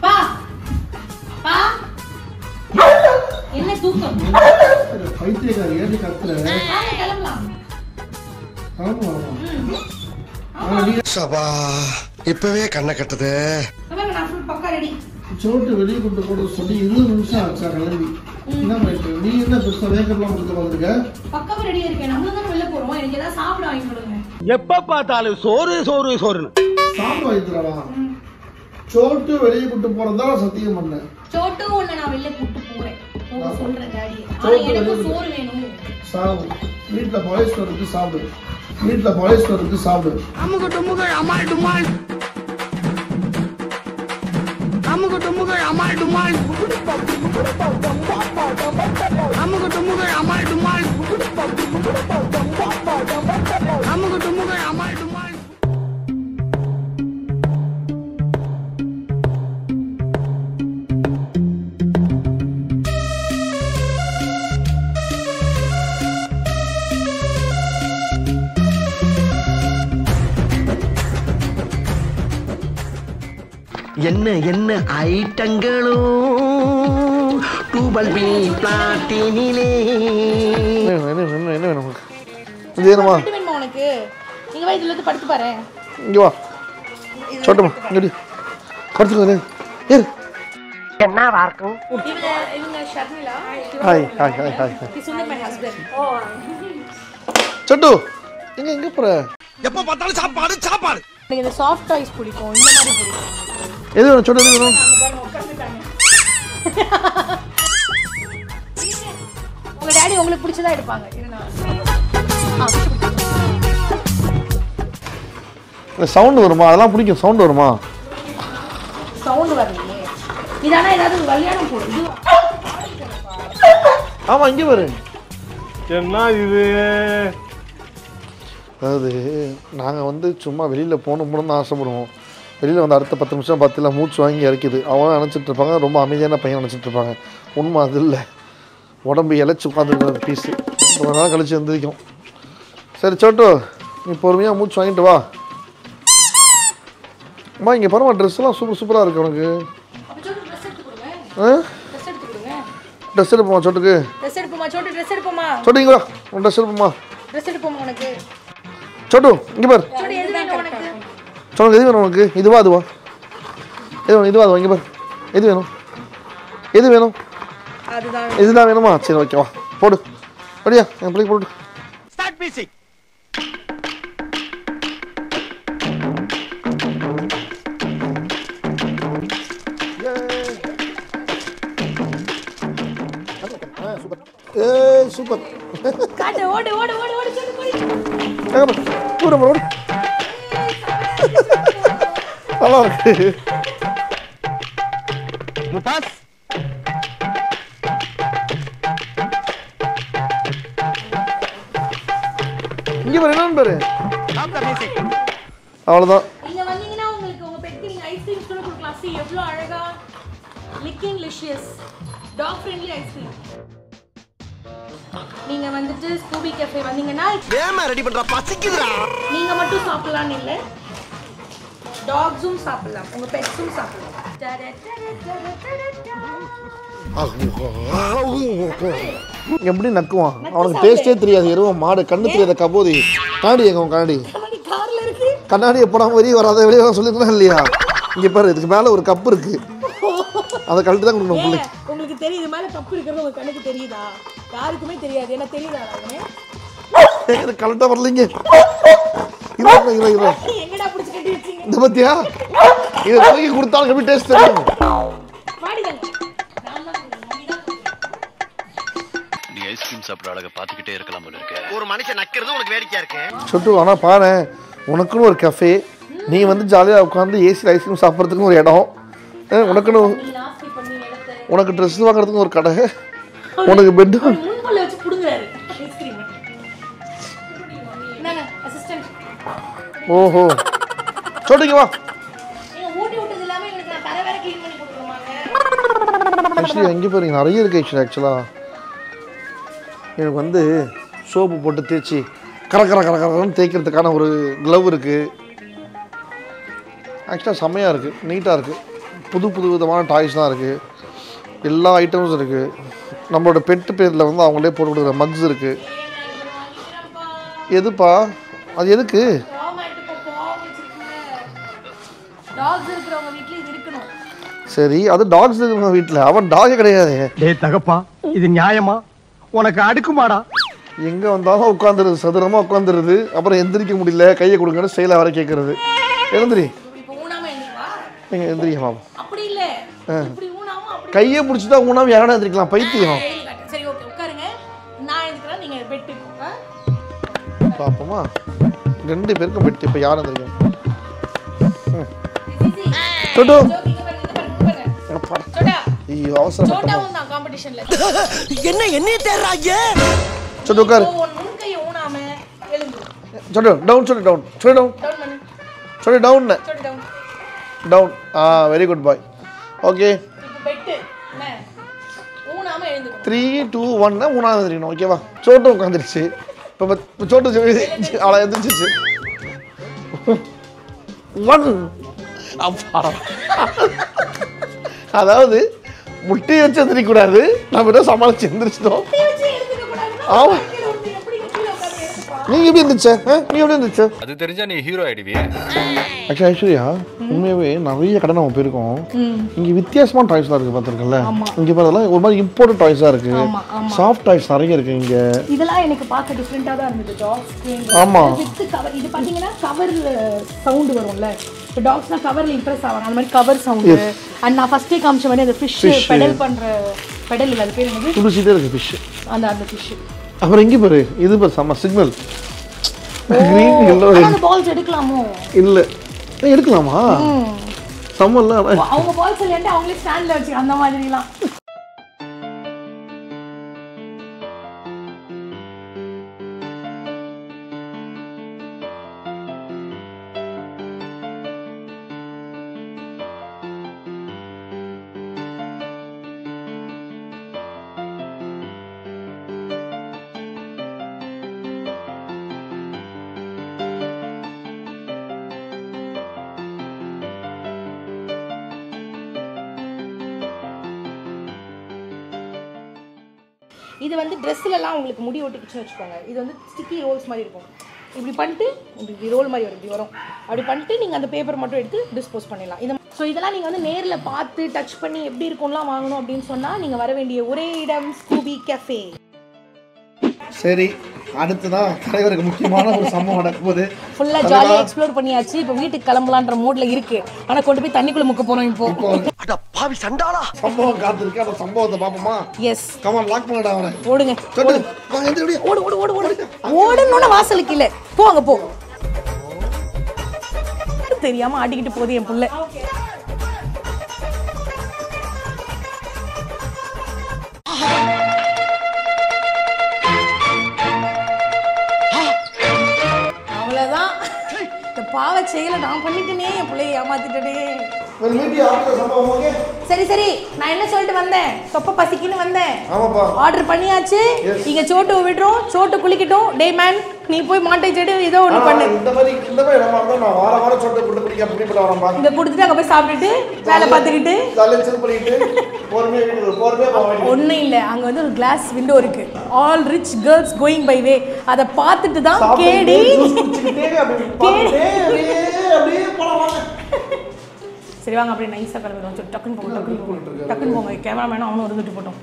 பா பா என்ன தூக்கம் பைத்தியக்காரி ஏடி கத்துற கிளம்பலாம் சபா இப்பவே கண்ணை கட்டுது. பக்கா ரெடி. சோட்டு வெளியே கொண்டு போட சொல்லி 20 நிமிஷம் ஆச்சா கிளம்பி. என்ன பண்ணிட்டு நீ என்ன பெருசா மேக்கப்லாம் கொடுத்து வந்துருக்க? பக்காவா ரெடியா இருக்கேன். நம்ம தான் வெளில போறோம். எனக்கு ஏதாவது சாப்பிட வாங்கி கொடுங்க. எப்ப பார்த்தாலும் சோறு சோறு சோறுன்னு சாப்பிட வாங்கி தரவா? சோட்டு வெளியே கொண்டு போறதா சத்தியம் பண்ணேன். சோட்டு உன்னை நான் வெளில கூட்டு போறேன். போக சொல்றேன் டாடி. ஆனா எனக்கு சோறு வேணும். சாப்பிடு. வீட்ல பாய்ஸ் இருக்கு சாப்பிடு. வீட்ல பாய்ஸ் இருக்கு சாப்பிடு. அமுக டுமுக அமால் டுமால் அமுக டுமுக அமால் டுமால் அமுக டுமுக அமால் டுமால் அமுக டுமுக அமால் டுமால். என்ன என்ன ஐட்டங்களும் டூபல் பி பிளாட்டினிலே. என்ன வேணும் இது வேணுமா? உனக்கு நீங்க வா இதுல இருந்து படுத்து பாரு. இங்க வா சோட்டுமா இங்கடி படுத்துக்கோ. ஏறு. என்னவா இருக்கும்? இவங்க Sharmila. Hi hi hi hi. He's only my husband. சட்டு எங்க போற? எப்ப பார்த்தாலும் சாப்பாடு சாப்பாடு. எனக்கு இந்த சாஃப்ட் டாய்ஸ் பிடிக்கும். இந்த மாதிரி பிடிக்கும். எது வேணும் சட்டு? எது வேணும்? உங்க டாடி உங்களுக்கு பிடிச்சதா எடுப்பாங்க. சவுண்ட் வருமா? அதெல்லாம் பிடிக்கும். சவுண்ட் வருமா? சவுண்ட் வரலையே. இதானா ஏதாவது கல்யாணம் போடு. ஆமா இங்க பாரு. என்ன இது? அதாவது நாங்கள் வந்து சும்மா வெளியில் போகணும்னு ஆசைப்படுவோம். வெளியில் வந்து அடுத்த 10 நிமிஷம் 10 மூச்சு வாங்கி இறக்கிது. அவங்க நினச்சிட்டு இருப்பாங்க ரொம்ப அமைதியான பையன் நினச்சிட்டு இருப்பாங்க. உண்மை அது இல்லை. உடம்பு இழைச்சி உட்காந்துருக்க பீஸு ரொம்ப நாள் கழிச்சு எந்திரிக்கும். சரி சோட்டு நீ பொறுமையாக மூச்சு வாங்கிட்டு வா. அம்மா இங்கே பரவாயில்ல ட்ரெஸ்லாம் சூப்பராக இருக்கு உனக்கு. Dress எடுப்போமா சோட்டுக்கு? Dress எடுப்போமா Chhotu? Dress எடுப்போமா Chhotu இங்கே வா. உன் ட்ரெஸ் எடுப்போமா? ட்ரெஸ் எடுப்போமா உனக்கு? சோட்டு இங்கே பாரு. சோட்டு எது வேணும் உனக்கு? சோட்டு எது வேணும் உனக்கு? இதுவா அதுவா? எது வேணும்? இதுவா அதுவா? இங்கே பாரு. எது வேணும்? எது வேணும்? அதுதான். இதுதான் வேணுமா? சரி ஓகேவா போடு. அப்படியா என் பிள்ளைக்கு போட்டு. Start music. ஏய் சூப்பர். காட்டு ஓடு ஓடு ஓடு ஓடு சோட்டு போடி. ஓடு ஓடு. நல்லா இருக்கு. முபாஸ் இங்க பாரு என்னன்னு பாரு. Stop the music. அவ்வளவுதான். நீங்க வந்தீங்கன்னா உங்களுக்கு உங்க பெட்க்கு நீங்க ஐஸ்கிரீம் கூட கொடுக்கலாம். see எவ்வளவு அழகா licking licious dog friendly ice cream. நீங்க வந்துட்டு ஸ்கூபி கஃபே வந்தீங்கன்னா ஏமா ரெடி பண்றா பசிக்குதுடா. நீங்க மட்டும் சாப்பிடலாம் இல்ல டாக்ஸும் சாப்பிடலாம். உங்க பெட்ஸும் சாப்பிடலாம். எப்படி நக்குவான்? அவனுக்கு டேஸ்டே தெரியாது. எருவம் மாடு கண்ணு தெரியாத கபோதி. கண்ணாடி எங்க உன் கண்ணாடி? கார்ல இருக்கு. கண்ணாடியை போடாம வெளியே வராத வெளியே வர சொல்லிருக்கலாம் இல்லையா? இங்க பாரு இதுக்கு மேல ஒரு கப் இருக்கு. அதை கழட்டி தான் கொடுக்கணும் பிள்ளைக்கு. உங்களுக்கு தெரியுது மேல கப் இருக்கிறது உங்க கண்ணுக்கு தெரியுதா? யாருக்குமே தெரியாது. என்ன தெரியுதா? இது கரெக்டா வரலீங்க. எங்கடா புடிச்சு கட்டி வச்சீங்க? இந்த பத்தியா இதை தூக்கி கொடுத்தாலும் எப்படி டேஸ்ட் தெரியும்? நீ ஐஸ்கிரீம் சாப்பிட்ற அழகை பார்த்துக்கிட்டே இருக்கலாம் போல இருக்கு. ஒரு மனுஷன் நக்கிறது உனக்கு வேடிக்கையா இருக்கு. சொட்டு ஆனா பாரு உனக்குன்னு ஒரு கஃபே. நீ வந்து ஜாலியா உட்காந்து ஏசி ஐஸ்கிரீம் சாப்பிட்றதுக்குன்னு ஒரு இடம். உனக்குன்னு உனக்கு ட்ரெஸ் வாங்குறதுக்கு ஒரு கடை. உனக்கு பெட் முன்கொள்ள வச்சு புடுங்கறாரு ஐஸ்கிரீம். என்னங்க அசிஸ்டன்ட். ஓஹோ சொல்லுங்க வா. நீங்க ஊட்டி விட்டது இல்லாம உங்களுக்கு நான் தர வேற க்ளீன் பண்ணி கொடுக்கணுமாங்க? ஆக்சுவலி எங்கே போறீங்க? நிறைய இருக்கு ஆக்சுவலாக. எனக்கு வந்து சோப்பு போட்டு தேய்ச்சி கரக்கரன்னு தேய்க்கிறதுக்கான ஒரு க்ளவ் இருக்கு. ஆக்சுவலாக செம்மையாக இருக்குது, நீட்டாக இருக்குது. புது புது விதமான டாய்ஸ்லாம் இருக்குது, எல்லா ஐட்டம்ஸும் இருக்குது. நம்மளோட பெட்டு பேரில் வந்து அவங்களே போட்டு கொடுக்குற மக்ஸ் இருக்குது. எதுப்பா அது எதுக்கு? சரி, அது டாக்ஸ் இருக்கிற வீட்டில், அவன் டாகே கிடையாது. டேய் தகப்பா, இது நியாயமா? உனக்கு அடுக்குமாடா? எங்கே வந்தாலும் உட்காந்துருது, சதுரமாக உட்காந்துருது. அப்புறம் எந்திரிக்க முடியல, கையை கொடுங்கன்னு செயலை வர கேட்குறது. எழுந்திரி, நீங்கள் எந்திரிக்க பாப்போம். கையை பிடிச்சி தான் ஊனாம யாரும் எந்திரிக்கலாம், பைத்தியம். பாப்போமா, 2 பேருக்கும் பெட்டு. இப்போ யாரும் எந்திரிக்கும்? சொட்டு ஐயோ அவசரம் என்ன என்னைய தேடுறாங்க? சொட்டு உட்காரு. சொட்டு டவுன், சொட்டு டவுன், சொட்டு டவுன், சொட்டு டவுன், டவுன். வெரி குட் பாய். ஓகே 3 2 1 ஊனாம எந்திரிக்கணும். ஓகேவா? சோட்டு உட்காந்துருச்சு. இப்போ சோட்டு அவளை எந்திரிச்சிச்சு. 1 அப்பா. அதாவது முட்டி வச்சு எந்திரிக்கூடாது, நம்ம ஏதோ சமாளிச்சு எந்திரிச்சிட்டோம். ஆமா, நீங்க எப்படி இருந்துச்சு? நீ எப்படி இருந்துச்சு? அது தெரிஞ்சா நீ ஹீரோ ஆயிடுவியே. ஆக்சுவலி ஐஸ்வர்யா, உண்மையாகவே நிறைய கடை நம்ம போயிருக்கோம். இங்கே வித்தியாசமான டாய்ஸ்லாம் இருக்குது, பார்த்துருக்கல? இங்கே பார்த்தா ஒரு மாதிரி இம்போர்ட்டட் டாய்ஸாக இருக்குது, சாஃப்ட் டாய்ஸ் நிறைய இருக்குது இங்கே. இதெல்லாம் எனக்கு பார்க்க டிஃப்ரெண்ட்டாக தான் இருந்தது. டாக்ஸ் ஆமாம், வித் கவர். இது பார்த்தீங்கன்னா கவர் சவுண்டு வரும்ல, இப்போ டாக்ஸ்னால் கவரில் இம்ப்ரெஸ் ஆவாங்க, அந்த மாதிரி கவர் சவுண்டு. அண்ட் நான் ஃபஸ்ட்டே காமிச்ச மாதிரி அந்த ஃபிஷ் பெடல் பண்ணுற பெடல் இல்லை, அது பேர் என்னது? துடிச்சிட்டே இருக்குது ஃபிஷ். அந்த ஃபிஷ். அப்புறம் இங்கே பாரு, இது பாரு செம்ம சிக்னல். Green yellow. அந்த பால்ஸ் எடுக்கலாமோ? இல்லை, எடுக்கலாமா? சம்மல்ல அவங்க பால்ஸ் இல்லையாட்டு அவங்களே ஸ்டாண்டில் வச்சு அந்த மாதிரிலாம். இது வந்து ட்ரெஸ்லலாம் உங்களுக்கு முடி ஒட்டிக்கிச்சுன்னு வச்சுக்கோங்க. இது வந்து ஸ்டிக்கி ரோல்ஸ் மாதிரி இருக்கும். இப்படி பண்ணிட்டு இப்படி ரோல் மாதிரி வரும், இப்படி வரும். அப்படி பண்ணிட்டு நீங்கள் அந்த பேப்பர் மட்டும் எடுத்து டிஸ்போஸ் பண்ணிடலாம். இந்த ஸோ இதெல்லாம் நீங்கள் வந்து நேரில் பார்த்து டச் பண்ணி எப்படி இருக்கும்லாம் வாங்கணும் அப்படின்னு சொன்னால் நீங்கள் வர வேண்டிய ஒரே இடம் ஸ்கூபி கேஃபே. சரி, அடுத்துதான் தலைவருக்கு முக்கியமான ஒரு சம்பவம் நடக்கும்போது ஃபுல்லாக ஜாலியாக எக்ஸ்ப்ளோர் பண்ணியாச்சு. இப்போ வீட்டுக்கு கிளம்பலான்ற மூடில் இருக்கு. ஆனால் கொண்டு போய் தண்ணிக்குள்ளே முக்க போகிறோம். இப்போ அட பாவி சண்டாளா, சம்பவம் காத்திருக்கு. அந்த சம்பவத்தை பாப்போமா? எஸ், கமான், லாக் பண்ணடா அவனை. ஓடுங்க, சொட்டு வாங்க, எந்திரி. ஓடு ஓடு ஓடு ஓடு. ஓடுன்னு வாசலுக்கு இல்லை, போங்க போ. தெரியாம ஆடிக்கிட்டு போகுது என் புள்ள. அவ்வளவுதான், இந்த பாவ செயலை நான் பண்ணிட்டேனே, என் பிள்ளைய ஏமாத்திட்டே. சரி சரி, நான் என்ன சொல்லிட்டு வந்தேன்? சொப்ப பசிக்குன்னு வந்தேன். ஆர்டர் பண்ணியாச்சு. இங்க சோட்டு விடுறோம், சோட்டு குளிக்கட்டும். டே மேன், நீ போய் மாட்டை செடி ஏதோ ஒன்று பண்ணு. இந்த மாதிரி நான் வார வாரம் சோட்டை போட்டு குடிக்க பண்ணிட்டு வரேன்பா. இங்க கொடுத்துட்டு அங்கே போய் சாப்பிட்டுட்டு வேலை பார்த்துக்கிட்டு ஒன்றும் இல்லை. அங்கே வந்து ஒரு கிளாஸ் விண்டோ இருக்கு, all rich girls going by way. அதை பார்த்துட்டு தான் கேடி சரி வாங்க அப்படியே நைஸாக கிளம்பிடுவோம். சொல்லி டக்குன்னு போங்க, டக்குன்னு போங்க. கேமராமேனும் அவனும் இருந்துட்டு போட்டோம்.